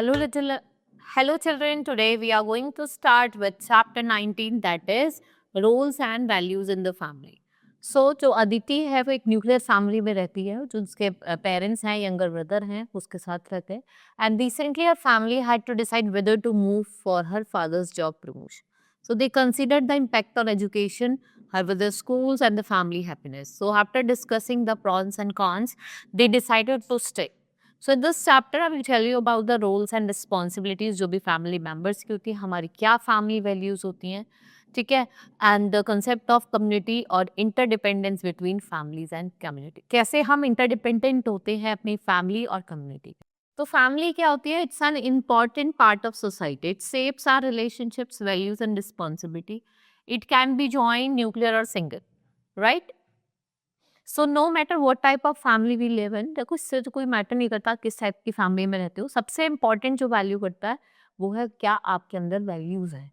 Hello, hello, children. Today we are going to start with chapter 19, that is roles and values in the family. So जो अदिति है वो एक nuclear family में रहती है, जो उसके पेरेंट्स हैं, यंगर ब्रदर हैं, उसके साथ रहते हैं. And recently her family had to decide whether to move for her father's job promotion. So they considered the impact on education, her brother's schools, and the family happiness. So after discussing the pros and cons, they decided to stay. So in this chapter, I will tell you about the roles and responsibilities जो भी family members की होती है, हमारी क्या family values होती हैं, ठीक है, and the concept of community और interdependence between families and community. कैसे हम interdependent होते हैं अपनी family और community. तो family क्या होती है? It's an important part of society. It shapes our relationships, values and responsibility. It can be joint, nuclear or single, right? So no matter what type of family we live in, देखो इससे तो कोई matter नहीं करता किस type की family में रहते हो. सबसे इंपॉर्टेंट जो वैल्यू करता है वो है क्या आपके अंदर वैल्यूज है.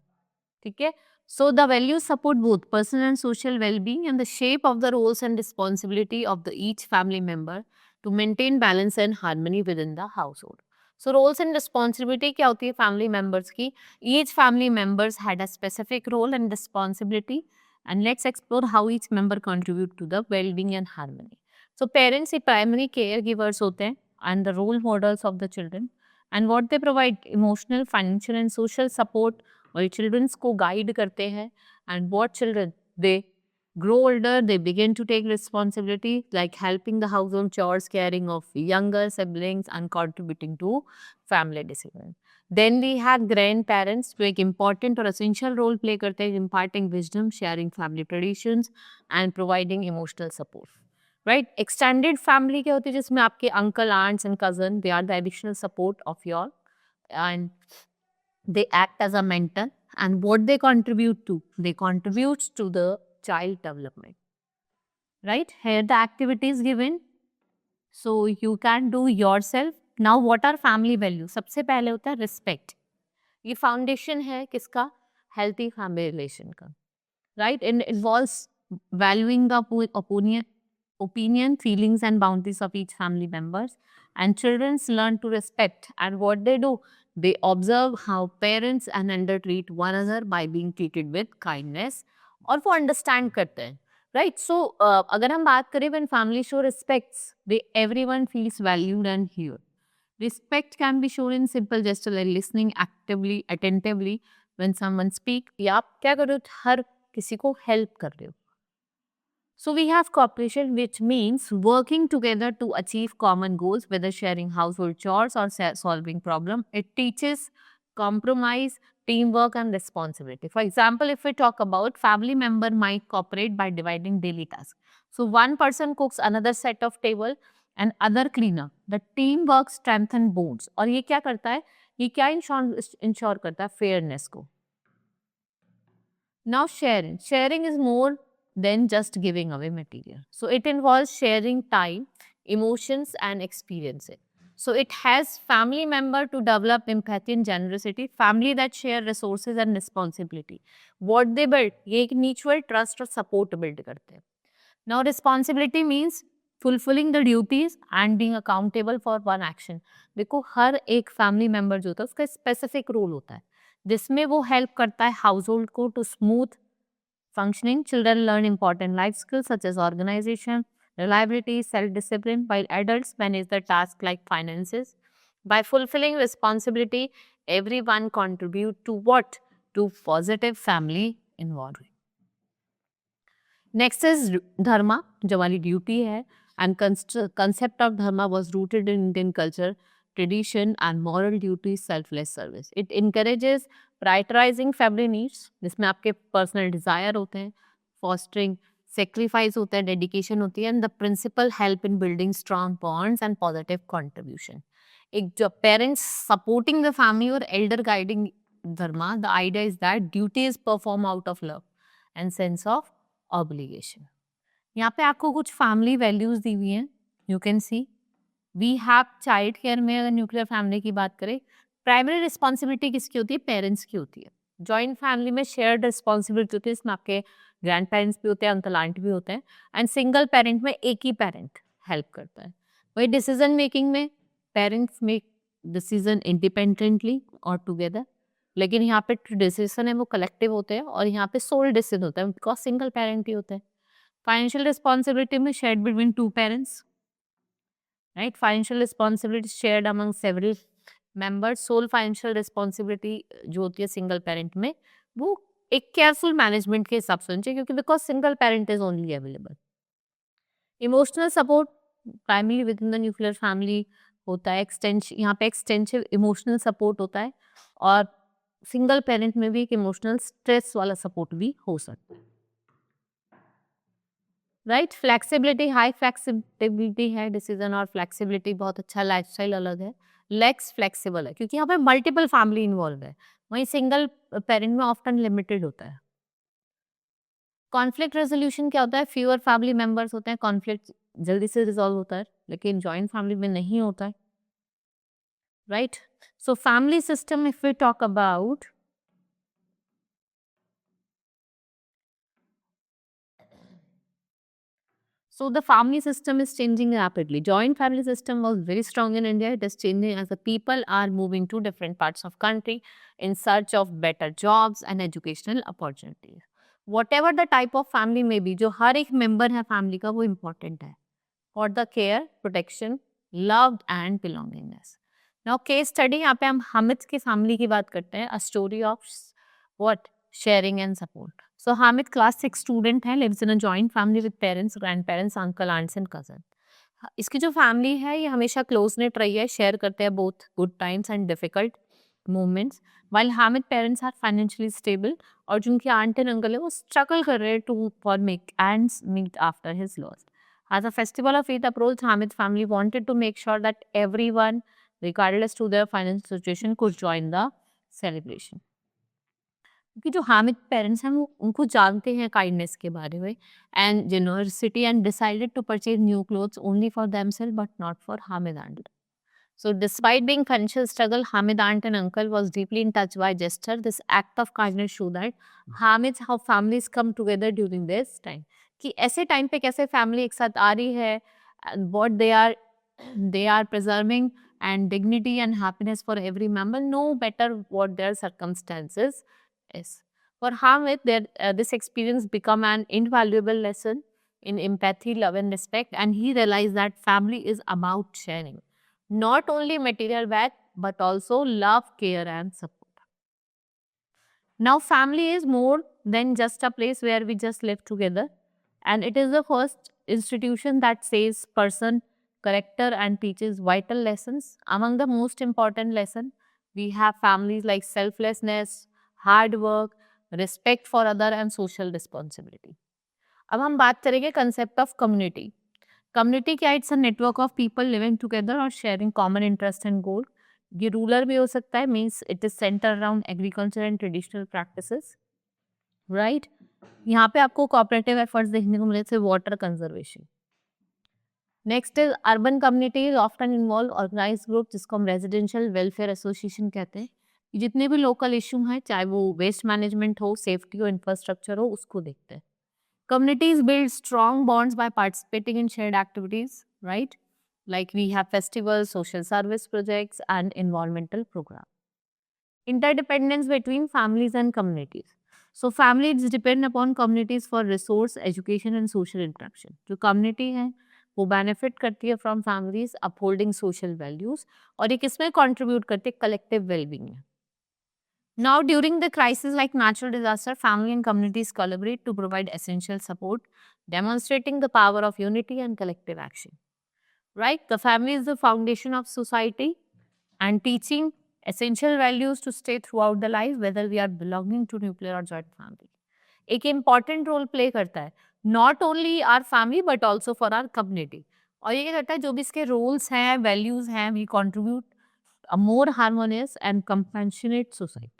ठीक है. So the values support both personal and social wellbeing and the shape of the roles and responsibility of the each family member to maintain balance and harmony within the household. So roles and responsibility क्या होती है family members की. Each family members had a specific role and responsibility. And let's explore how each member contribute to the well-being and harmony. So parents he primary caregivers होते हैं and the role models of the children, and what they provide emotional, financial and social support और children को guide करते हैं. And what children they grow older, they begin to take responsibility like helping the household chores, caring of younger siblings and contributing to family discipline. Then we have grandparents जो एक important और essential role play करते हैं imparting wisdom, sharing family traditions and providing emotional support. Right? Extended family क्या होती है जिसमें आपके uncle, aunts and cousin they are the additional support of your and they act as a mentor. And what they contribute to? They contribute to the child development. Right? Here the activities given. So you can do yourself. Now what are family values? सबसे पहले होता है respect. ये foundation है किसका. Healthy family relation का. Right. It involves valuing the opinion, feelings and boundaries of each family members, and children learn to respect. And what they do, they observe how parents and elder treat one another by being treated with kindness, और वो understand करते हैं. Right. So अगर हम बात करें when family show respects, they everyone feels valued and heard. Respect can be shown in simple gesture like listening actively, attentively when someone speak. या आप क्या कर रहे हो, हर किसी को help कर रहे हो. So we have cooperation, which means working together to achieve common goals, whether sharing household chores or solving problem. It teaches compromise, teamwork and responsibility. For example, if we talk about family member might cooperate by dividing daily tasks. So one person cooks another set of table and other cleaner. The teamwork strengthen bonds. और ये क्या करता है, ये क्या ensure करता है, fairness को. Now sharing is more than just giving away material. So it involves sharing time, emotions and experiences. So it has family member to develop empathy and generosity, family that share resources and responsibility. What they build, ये एक mutual trust और support build करते हैं. Now responsibility means fulfilling the duties and being accountable for one action. देखो हर एक family member जो होता है उसका specific role होता है जिसमें वो help करता है household को to smooth functioning. Children learn important life skills such as organization, reliability, self-discipline, while adults manage the tasks like finances. By fulfilling responsibility, everyone contribute to what? To positive family involvement. Next is dharma, जो हमारी duty है, and concept of dharma was rooted in Indian culture, tradition and moral duty, selfless service. It encourages prioritizing family needs, जिसमें आपके personal desire होते हैं, fostering sacrifice होता है, dedication होती है, and the principal help in building strong bonds and positive contribution. एक जो parents supporting the family or elder guiding dharma, the idea is that duty is performed out of love and sense of obligation. यहाँ पे आपको कुछ family values दी हुई हैं. You can see we have child care में अगर nuclear family की बात करें, प्राइमरी रिस्पॉन्सिबिलिटी किसकी होती है, पेरेंट्स की होती है. जॉइंट फैमिली में शेयर्ड रिस्पॉन्सिबिलिटी होती है, इसमें आपके ग्रैंड पेरेंट्स भी होते हैं, अंकल आंटी भी होते हैं. एंड सिंगल पेरेंट में एक ही पेरेंट हेल्प करता है. वही डिसीजन मेकिंग में पेरेंट्स मेक डिसीजन इंडिपेंडेंटली और टुगेदर, लेकिन यहाँ पे डिसीजन है वो कलेक्टिव होते हैं और यहाँ पे सोल डिसीजन होता है बिकॉज सिंगल पेरेंट ही होता है. फाइनेंशियल रिस्पॉन्सिबिलिटी में shared between two parents, right. Financial responsibility shared among several members. Sole financial responsibility जो होती है सिंगल पेरेंट में, वो एक केयरफुल मैनेजमेंट के हिसाब से होनी चाहिए क्योंकि because single parent is only available. Emotional support primary with in the nuclear family होता है. यहाँ पे एक्सटेंसिव इमोशनल सपोर्ट होता है और सिंगल पेरेंट में भी एक इमोशनल स्ट्रेस वाला सपोर्ट भी हो सकता है, राइट. फ्लेक्सिबिलिटी, हाई फ्लेक्सिबिलिटी है डिसीजन और फ्लेक्सिबिलिटी बहुत अच्छा. लाइफस्टाइल अलग है, लेक्स फ्लेक्सिबल है क्योंकि यहाँ पे मल्टीपल फैमिली इन्वॉल्व है. वहीं सिंगल पेरेंट में ऑफ्टन लिमिटेड होता है. कॉन्फ्लिक्ट रेजोल्यूशन क्या होता है? फ्यूअर फैमिली मेंबर्स होते हैं, कॉन्फ्लिक्ट जल्दी से रिजॉल्व होता है, लेकिन जॉइंट फैमिली में नहीं होता है, right. So family system if we talk about, so the family system is changing rapidly. Joint family system was very strong in India. It is changing as the people are moving to different parts of country in search of better jobs and educational opportunities. Whatever the type of family may be, जो हर एक member है family का वो important है for the care, protection, love and belongingness. Now case study, यहाँ पे हम हामिद की family की बात करते हैं. A story of what? Sharing and support. So Hamid class 6 student है, lives in a joint family with parents, grandparents, uncle, aunts and cousin. इसकी जो फैमिली है ये हमेशा क्लोज नेट रही है, शेयर करते हैं both good times and difficult moments. While Hamid parents are financially stable और जो उनके आंट एंड अंकल है वो स्ट्रगल कर रहे हैं to for make ends meet after his loss. As a festival of Eid approached, Hamid's family wanted to make sure that everyone, regardless to their financial situation, could join the celebration. क्योंकि जो Hamid parents हैं वो उनको जानते हैं kindness के बारे में and generosity and decided to purchase new clothes only for themselves but not for Hamid aunt. So despite being financial struggle, Hamid aunt and uncle was deeply in touch by gesture. This act of kindness show that Hamid's how families come together during this time. कि ऐसे time पे कैसे family एक साथ आ रही है, what they are preserving and dignity and happiness for every member, no matter what their circumstances is. For Hamid, this experience become an invaluable lesson in empathy, love and respect, and he realized that family is about sharing not only material wealth but also love, care and support. Now family is more than just a place where we just live together, and it is the first institution that saves person character and teaches vital lessons. Among the most important lesson we have families like selflessness, hard work, respect for other and social responsibility. अब हम बात करेंगे concept of community. Community क्या? It's a network of people living together और sharing common interest and goal. ये rural भी हो सकता है, means it is centre around agriculture and traditional practices, right. यहाँ पे आपको कोऑपरेटिव एफर्ट्स देखने को मिले थे, water conservation. Next is urban communities often involve organize group जिसको हम रेजिडेंशियल वेलफेयर एसोसिएशन कहते हैं. जितने भी लोकल इशू हैं, चाहे वो वेस्ट मैनेजमेंट हो, सेफ्टी हो, इंफ्रास्ट्रक्चर हो, उसको देखते हैं. Communities build strong bonds by participating in shared activities, right? Like we have festivals, social service projects, and environmental programs. Interdependence between families and communities. So families depend upon communities for resource, education, and social interaction. जो community है वो benefit करती है from families upholding social values और ये किसमें contribute करती है? Collective well-being में. Now, during the crisis like natural disaster, family and communities collaborate to provide essential support, demonstrating the power of unity and collective action. Right? The family is the foundation of society and teaching essential values to stay throughout the life, whether we are belonging to nuclear or joint family. एक important role play करता है, not only our family but also for our community. और ये करता है जो भी इसके roles हैं, values हैं, we contribute a more harmonious and compassionate society.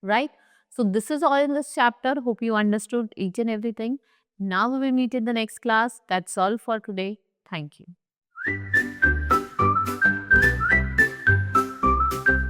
Right? So this is all in this chapter. Hope you understood each and everything. Now we will meet in the next class. That's all for today. Thank you.